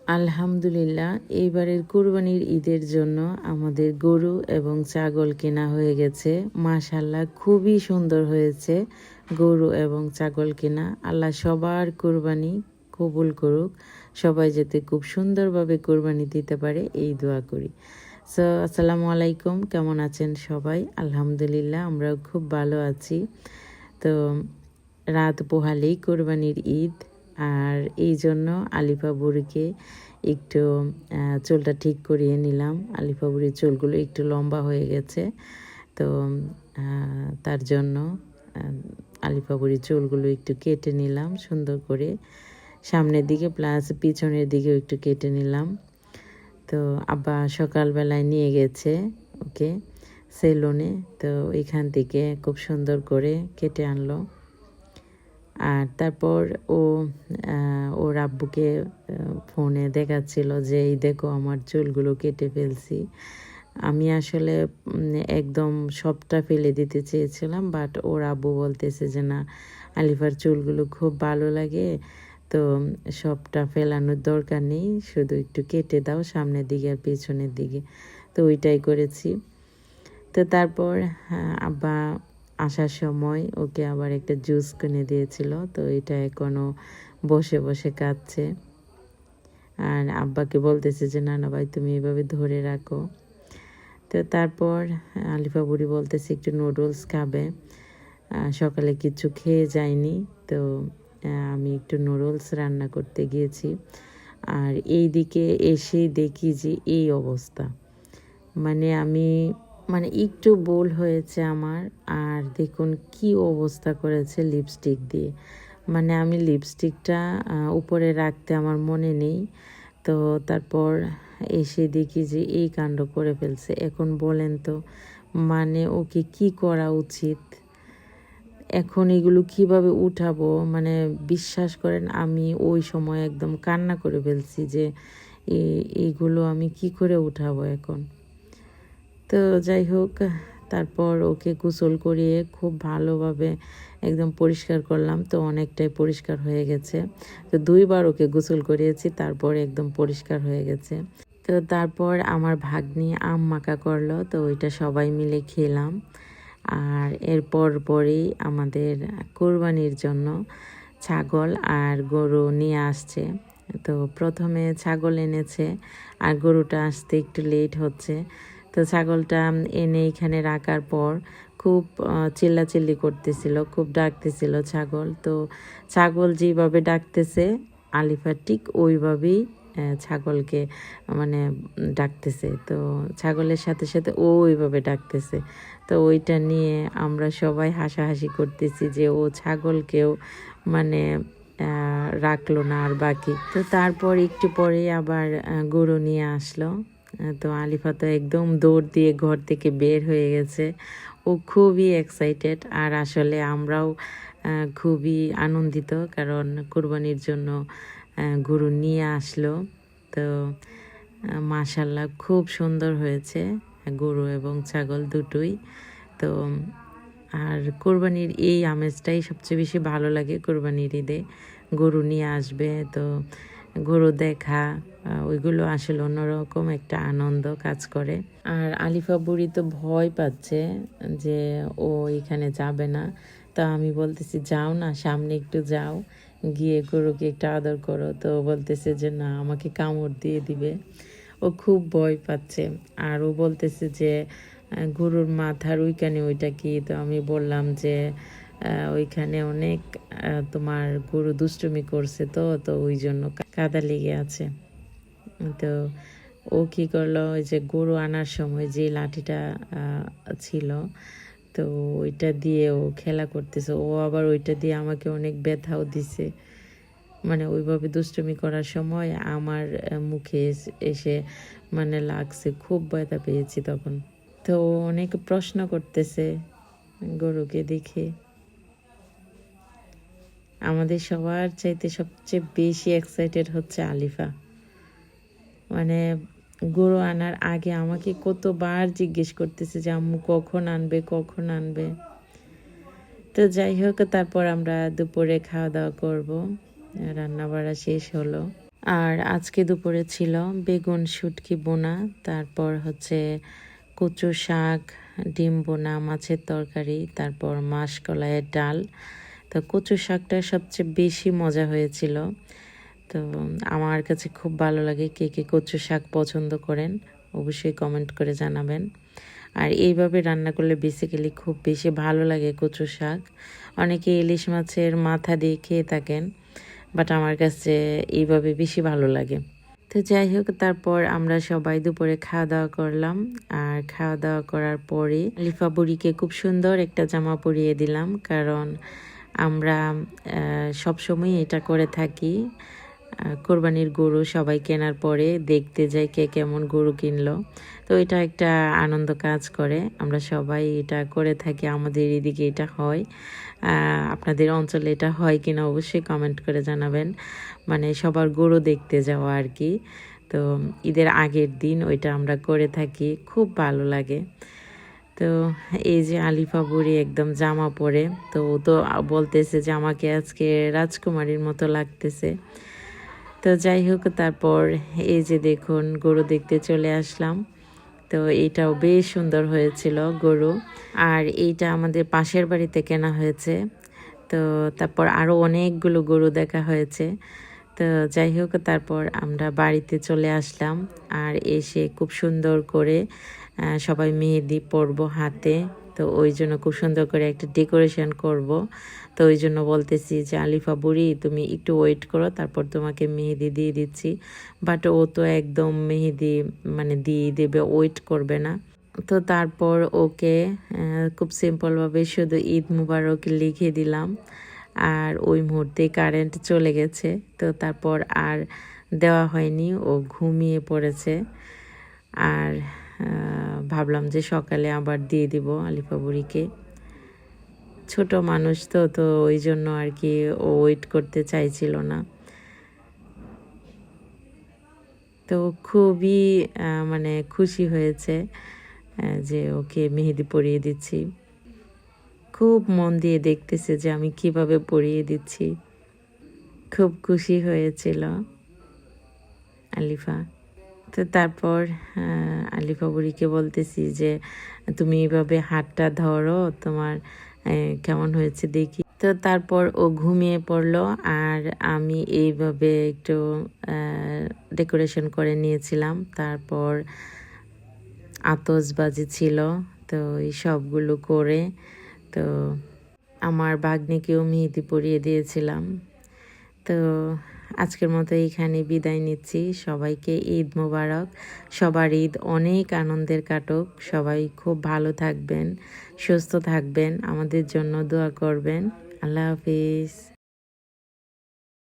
আলহামদুলিল্লাহ, এইবারের কুরবানির ঈদের জন্য আমাদের গরু এবং ছাগল কেনা হয়ে গেছে। মাশাআল্লাহ, খুবই সুন্দর হয়েছে গরু এবং ছাগল কেনা। আল্লাহ সবার কুরবানি কবুল করুক, সবাই যাতে খুব সুন্দরভাবে কুরবানি দিতে পারে এই দোয়া করি। সো আসসালামু আলাইকুম, কেমন আছেন সবাই? আলহামদুলিল্লাহ, আমরাও খুব ভালো আছি। তো রাত পোহালেই কোরবানির ঈদ, আর এই জন্য আলিফা বুড়িকে একটু চুলটা ঠিক করিয়ে নিলাম। আলিফা বুড়ির চুলগুলো একটু লম্বা হয়ে গেছে, তো তার জন্য আলিফা বুড়ির চুলগুলো একটু কেটে নিলাম সুন্দর করে, সামনের দিকে প্লাস পিছনের দিকেও একটু কেটে নিলাম। তো আব্বা সকালবেলায় নিয়ে গেছে ওকে সেলুনে, তো এখান থেকে খুব সুন্দর করে কেটে আনলো। আর তারপর ওর আব্বুকে ফোনে দেখাচ্ছিল যে এই দেখো আমার চুলগুলো কেটে ফেলছি। আমি আসলে একদম সবটা ফেলে দিতে চেয়েছিলাম, বাট ওর আব্বু বলতেছে যে না, আলিফার চুলগুলো খুব ভালো লাগে, তো সবটা ফেলানোর দরকার নেই, শুধু একটু কেটে দাও সামনের দিকে আর পেছনের দিকে। তো ওইটাই করেছি। তো তারপর আব্বা আসার সময় ওকে আবার একটা জুস কিনে দিয়েছিল, তো এটা এখনও বসে বসে কাঁদছে। আর আব্বাকে বলতেছে যে না না ভাই, তুমি এভাবে ধরে রাখো। তো তারপর আলিফা বুড়ি বলতেছে একটু নুডলস খাবে, সকালে কিছু খেয়ে যায়নি, তো আমি একটু নুডলস রান্না করতে গিয়েছি। আর এই দিকে এসে দেখি যে এই অবস্থা, মানে একটু ভুল হয়েছে আমার। আর দেখুন কি অবস্থা করেছে লিপস্টিক দিয়ে, মানে আমি লিপস্টিকটা উপরে রাখতে আমার মনে নেই, তো তারপর এসে দেখি যে এই কাণ্ড করে ফেলছে। এখন বলেন তো, মানে ওকে কি করা উচিত? এখন এগুলো কিভাবে উঠাবো? মানে বিশ্বাস করেন, আমি ওই সময় একদম কান্না করে ফেলছি যে এইগুলো আমি কি করে উঠাবো এখন। তো যাই হোক, তারপর ওকে গোসল করিয়ে খুব ভালোভাবে একদম পরিষ্কার করলাম, তো অনেকটাই পরিষ্কার হয়ে গেছে। তো 2বার ওকে গোসল করিয়েছি, তারপর একদম পরিষ্কার হয়ে গেছে। তো তারপর আমার ভাগ্নি আম মাখা করলো, তো ওইটা সবাই মিলে খেলাম। আর এরপর পরেই আমাদের কোরবানির জন্য ছাগল আর গরু নিয়ে আসছে। তো প্রথমে ছাগল এনেছে, আর গরুটা আসতে একটু লেট হচ্ছে। তো ছাগলটা এনে এখানে রাখার পর খুব চিল্লাচিল্লি করতেছিল, খুব ডাকতেছিল ছাগল। তো ছাগল যেভাবে ডাকতেছে, আলিফা ঠিক ওইভাবেই ছাগলকে মানে ডাকতেছে। তো ছাগলের সাথে সাথে ও ওইভাবে ডাকতেছে। তো ওইটা নিয়ে আমরা সবাই হাসাহাসি করতেছি যে ও ছাগলকেও মানে রাখলো না আর বাকি। তো তারপর একটু পরে আবার গরু নিয়ে আসলো। তো আলিফা তো একদম দৌড় দিয়ে ঘর থেকে বের হয়ে গেছে, ও খুবই এক্সাইটেড। আর আসলে আমরাও খুবই আনন্দিত, কারণ কুরবানির জন্য গরু নিয়ে আসলো। তো মাশাআল্লাহ খুব সুন্দর হয়েছে গরু এবং ছাগল দুটোই। তো আর কোরবানির এই আমেজটাই সবচেয়ে বেশি ভালো লাগে। কোরবানির ঈদে গরু নিয়ে আসবে, তো গরু দেখা ওইগুলো আসলে অন্যরকম একটা আনন্দ কাজ করে। আর আলিফা বুড়ি তো ভয় পাচ্ছে যে ও এখানে যাবে না। তো আমি বলতেছি যাও না, সামনে একটু যাও, গিয়ে গরুকে একটু আদর করো। তো বলতেছে যে না, আমাকে কামড় দিয়ে দিবে। ও খুব ভয় পাচ্ছে। আর ও বলতেছে যে গরুর মাথার ওইখানে ওইটা কি? তো আমি বললাম যে ওইখানে অনেক তোমার গরু দুষ্টুমি করছে, তো তো ওই জন্য কাদা লেগে আছে। তো ও কী করলো, ওই যে গরু আনার সময় যে লাঠিটা ছিল, তো ওইটা দিয়ে ও খেলা করতেছে। ও আবার ওইটা দিয়ে আমাকে অনেক ব্যথাও দিছে, মানে ওইভাবে দুষ্টুমি করার সময় আমার মুখে এসে মানে লাগছে, খুব ব্যথা পেয়েছি তখন। তো অনেক প্রশ্ন করতেছে গরুকে দেখে। আমাদের সবার চাইতে সবচেয়ে বেশি এক্সাইটেড হচ্ছে আলিফা। মানে গরু আনার আগে আমাকে কতবার জিজ্ঞেস করতেছে যে আম্মু কখন আনবে, কখন আনবে। তো যাই হোক, তারপর আমরা দুপুরে খাওয়া দাওয়া করব, রান্না বাড়া শেষ হলো। আর আজকে দুপুরে ছিল বেগুন শুটকি বোনা, তারপর হচ্ছে কচু শাক, ডিম বোনা, মাছের তরকারি, তারপর মাসকলাইয়ের ডাল। তো কচু শাকটা সবচেয়ে বেশি মজা হয়েছিল। তো আমার কাছে খুব ভালো লাগে। কে কে কচু শাক পছন্দ করেন অবশ্যই কমেন্ট করে জানাবেন। আর এইভাবে রান্না করলে বেসিক্যালি খুব বেশি ভালো লাগে কচু শাক। অনেকে ইলিশ মাছের মাথা দিয়ে খেয়ে থাকেন, বাট আমার কাছে এইভাবে বেশি ভালো লাগে। তো যাই হোক, তারপর আমরা সবাই দুপুরে খাওয়া দাওয়া করলাম। আর খাওয়া দাওয়া করার পরে লিফা বুড়িকে খুব সুন্দর একটা জামা পরিয়ে দিলাম, কারণ আমরা সবসময় এটা করে থাকি। কোরবানির গরু সবাই কেনার পরে দেখতে যাই কে কেমন গরু কিনলো। তো এটা একটা আনন্দ কাজ করে, আমরা সবাই এটা করে থাকি। আমাদের এদিকে এটা হয়, আপনাদের অঞ্চলে এটা হয় কিনা অবশ্যই কমেন্ট করে জানাবেন। মানে সবার গরু দেখতে যাওয়া আর কি। তো ঈদের আগের দিন ওইটা আমরা করে থাকি, খুব ভালো লাগে। তো এই যে আলিফা বুড়ি একদম জামা পরে, তো ও তো বলতেছে যে আমাকে আজকে রাজকুমারীর মতো লাগতেছে। তো যাই হোক, তারপর এই যে দেখুন গরু দেখতে চলে আসলাম। তো এইটাও বেশ সুন্দর হয়েছিল গরু। আর এইটা আমাদের পাশের বাড়িতে কেনা হয়েছে। তো তারপর আরও অনেকগুলো গরু দেখা হয়েছে। তো যাই হোক, তারপর আমরা বাড়িতে চলে আসলাম। আর এসে খুব সুন্দর করে সবাই মেহেদি পরবো হাতে। তো ওই জন্য খুব সুন্দর করে একটা ডেকোরেশন করব। তো ওই জন্য বলতেছি যে আলিফা বুড়ি তুমি একটু ওয়েট করো, তারপর তোমাকে মেহেদি দিয়ে দিচ্ছি। বাট ও তো একদম মেহেদি মানে দিয়ে দেবে, ওয়েট করবে না। তো তারপর ওকে খুব সিম্পলভাবে শুধু ঈদ মুবারক লিখে দিলাম। আর ওই মুহূর্তে কারেন্ট চলে গেছে। তো তারপর আর দেওয়া হয়নি, ও ঘুমিয়ে পড়েছে। আর ভাবলাম যে সকালে আবার দিয়ে দিব আলিফা বুড়িকে। ছোট মানুষ তো তো ওই জন্য আর কি ও ওয়েট করতে চাইছিল না। তো খুবই মানে খুশি হয়েছে যে ওকে মেহেদি পরিয়ে দিচ্ছি। খুব মন দিয়ে দেখতেছে যে আমি কিভাবে পরিয়ে দিচ্ছি। খুব খুশি হয়েছিল আলিফা। তো তারপর আলিফা বুড়িকে বলতেছি যে তুমি এইভাবে হাতটা ধরো, তোমার কেমন হয়েছে দেখি। তো তারপর ও ঘুমিয়ে পড়লো। আর আমি এইভাবে একটু ডেকোরেশন করে নিয়েছিলাম। তারপর আতশবাজি ছিল, তো এই সবগুলো করে তো আমার ভাগ্নিকেও মেহেদি পরিয়ে দিয়েছিলাম। তো আজকের মতো এইখানে বিদায় নিচ্ছি। সবাইকে ঈদ মোবারক। সবার ঈদ অনেক আনন্দের কাটুক। সবাই খুব ভালো থাকবেন, সুস্থ থাকবেন, আমাদের জন্য দোয়া করবেন। আল্লাহ হাফিজ।